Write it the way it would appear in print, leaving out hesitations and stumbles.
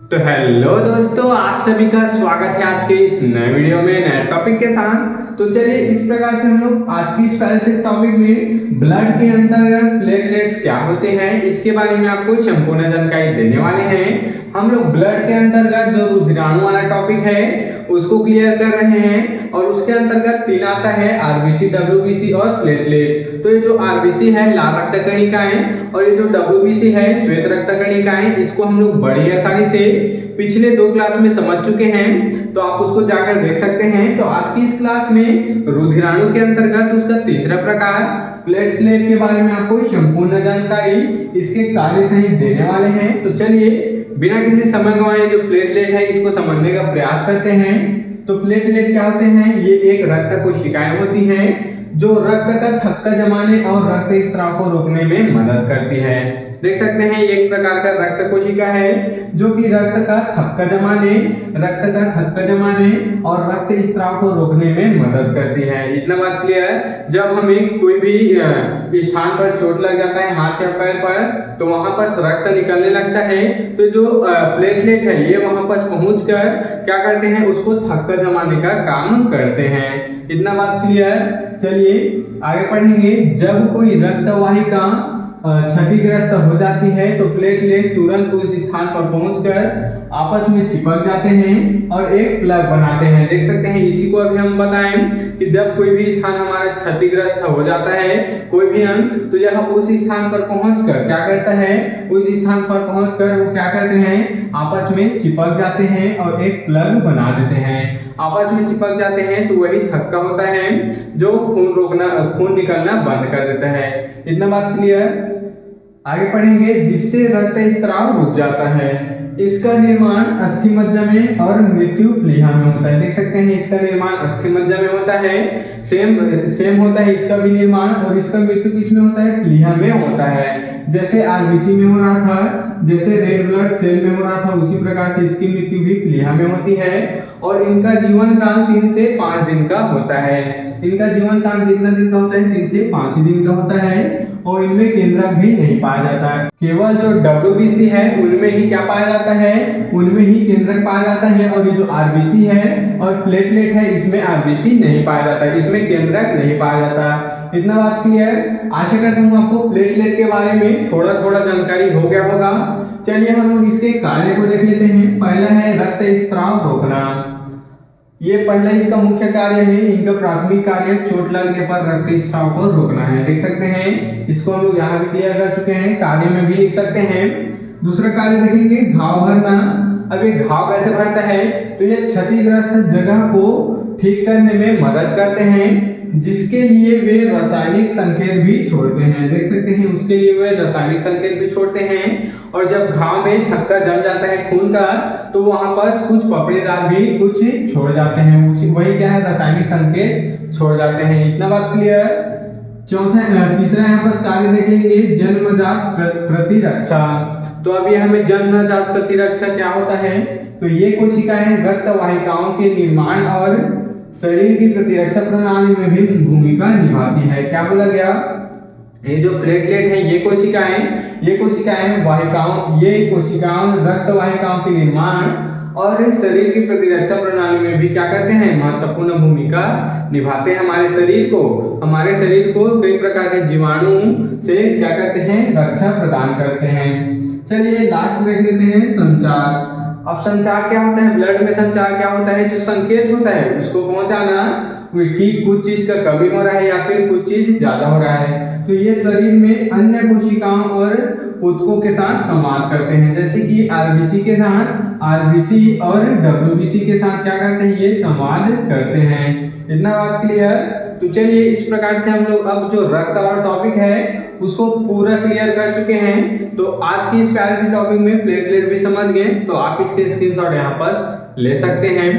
तो हेलो दोस्तों, आप सभी का स्वागत है आज के इस नए वीडियो में नए टॉपिक के साथ। तो चलिए इस प्रकार से हम लोग आज की इस पहले से टॉपिक में ब्लड के अंतर्गत प्लेटलेट्स क्या होते हैं इसके बारे में आपको संपूर्ण जानकारी देने वाले हैं। हम लोग ब्लड के अंतर्गत जो रुधिराणु वाला टॉपिक है उसको क्लियर कर रहे हैं और उसके अंतर्गत तीन आता है आरबीसी, डब्ल्यूबीसी और प्लेटलेट। तो ये जो आरबीसी है लाल रक्त कणिकाएं और ये जो डब्ल्यूबीसी है श्वेत रक्त कणिकाएं, इसको हम लोग बड़ी आसानी से पिछले 2 क्लास में समझ चुके हैं, तो आप उसको जाकर देख सकते हैं। तो आज की इस क्लास में रुधिराणु के अंतर्गत उसका तीसरा प्रकार प्लेटलेट के बारे में आपको संपूर्ण जानकारी इसके कार्य सहित देने वाले हैं। तो चलिए बिना किसी समय गंवाए जो प्लेटलेट है इसको समझने का प्रयास करते हैं। तो प्लेटलेट क्या होते हैं? ये एक रक्त कोशिकाएं होती हैं जो रक्त का थक्का जमाने और रक्त स्त्राव को रोकने में मदद करती है। देख सकते हैं एक प्रकार का रक्त कोशिका है जो कि रक्त का थक्का जमाने और रक्त स्त्राव को रोकने में मदद करती है। इतना बात क्लियर। जब हमें कोई भी स्थान पर चोट लग जाता है हाथ या पैर पर, तो वहां पर रक्त निकलने लगता है, तो जो प्लेटलेट है ये वहां पर पहुंचकर क्या करते हैं, उसको थक्का जमाने का काम करते हैं। इतना बात क्लियर। चलिए आगे पढ़ेंगे। जब कोई रक्त वाहिका क्षतिग्रस्त हो जाती है तो प्लेटलेट्स तुरंत उस स्थान पर पहुंचकर आपस में चिपक जाते हैं और एक प्लग बनाते हैं। देख सकते हैं इसी को अभी हम बताएं कि जब कोई भी स्थान हमारा क्षतिग्रस्त हो जाता है कोई भी अंग, तो यह उस स्थान पर पहुंचकर क्या करता है, उस स्थान पर पहुंचकर वो क्या करते हैं, आपस में चिपक जाते हैं और एक प्लग बना देते हैं। आपस में चिपक जाते हैं तो वही थक्का होता है जो खून निकलना बंद कर देता है। इतना बात क्लियर। आगे पढ़ेंगे। जिससे रक्त स्त्राव रुक जाता है। इसका निर्माण अस्थिमज्जा में और मृत्यु प्लीहा में होता है। देख सकते हैं इसका निर्माण अस्थिमज्जा में होता है, सेम होता है इसका भी निर्माण, और इसका मृत्यु किस में होता है, प्लीहा में होता है। जैसे आरबीसी में हो रहा था, जैसे रेड ब्लड सेल में हो रहा था, उसी प्रकार से इसकी मृत्यु भी प्लीहा में होती है। और इनका जीवन काल 3 से 5 दिन का होता है। इनका जीवन काल कितना दिन का होता है, 3 से 5 दिन का होता है। और इनमें केंद्रक भी नहीं पाया जाता है। केवल जो डब्ल्यूबीसी है उनमें ही क्या पाया जाता है, उनमें ही केंद्रक पाया जाता है। और ये जो आरबीसी है और प्लेटलेट है इसमें आरबीसी नहीं पाया जाता है, इसमें केंद्रक नहीं पाया जाता। इतना बात क्लियर। आशा करता हूँ आपको प्लेटलेट के बारे में थोड़ा थोड़ा जानकारी हो गया होगा। चलिए हम लोग इसके कार्य को देख लेते हैं। पहला है रक्त स्त्राव रोकना। ये पहला इसका मुख्य कार्य है। इनका प्राथमिक कार्य चोट लगने पर रक्त स्त्राव को रोकना है। देख सकते हैं इसको हम लोग यहाँ भी क्लियर कर चुके हैं, कार्य में भी लिख सकते हैं। दूसरा कार्य देखेंगे घाव भरना। अब ये घाव कैसे भरता है, तो ये क्षतिग्रस्त जगह को ठीक करने में मदद करते हैं, जिसके लिए वे रासायनिक संकेत भी छोड़ते हैं। देख सकते हैं उसके लिए वे रासायनिक संकेत भी छोड़ते हैं। और जब घाव में थक्का जम जाता है खून का, तो वहां पर कुछ पपड़ेदार भी कुछ छोड़ जाते हैं, उसी वही क्या है, रासायनिक संकेत छोड़ जाते हैं। इतना बात क्लियर। तीसरा यहाँ पर कार्य देख लेंगे जन्मजात प्रतिरक्षा। तो अभी हमें जन्मजात प्रतिरक्षा क्या होता है, तो ये कोशिकाएं रक्त वाहिकाओं के निर्माण और शरीर की प्रतिरक्षा प्रणाली में भी भूमिका निभाती है। क्या बोला गया, ये जो प्लेटलेट है ये कोशिकाएं वाहिकाओं, ये कोशिकाओं रक्त वाहिकाओं के निर्माण और शरीर की प्रतिरक्षा प्रणाली में भी क्या करते हैं, महत्वपूर्ण भूमिका निभाते हैं। हमारे शरीर को कई प्रकार के जीवाणु से क्या करते हैं, रक्षा प्रदान करते हैं। चलिए लास्ट देख लेते हैं संचार। अब संचार क्या होता है, ब्लड में संचार क्या होता है, जो संकेत होता है उसको पहुंचाना कि कुछ चीज का कमी हो रहा है या फिर कुछ चीज ज्यादा हो रहा है। तो ये शरीर में अन्य कोशिकाओं और ऊतकों के साथ संवाद करते हैं, जैसे कि आरबीसी और डब्ल्यूबीसी के साथ क्या करते हैं, ये संवाद करते हैं। इतना बात क्लियर। तो चलिए इस प्रकार से हम लोग अब जो रक्त वाला टॉपिक है उसको पूरा क्लियर कर चुके हैं। तो आज की इस प्यारे से टॉपिक में प्लेटलेट भी समझ गए, तो आप इसके स्क्रीनशॉट यहाँ पर ले सकते हैं।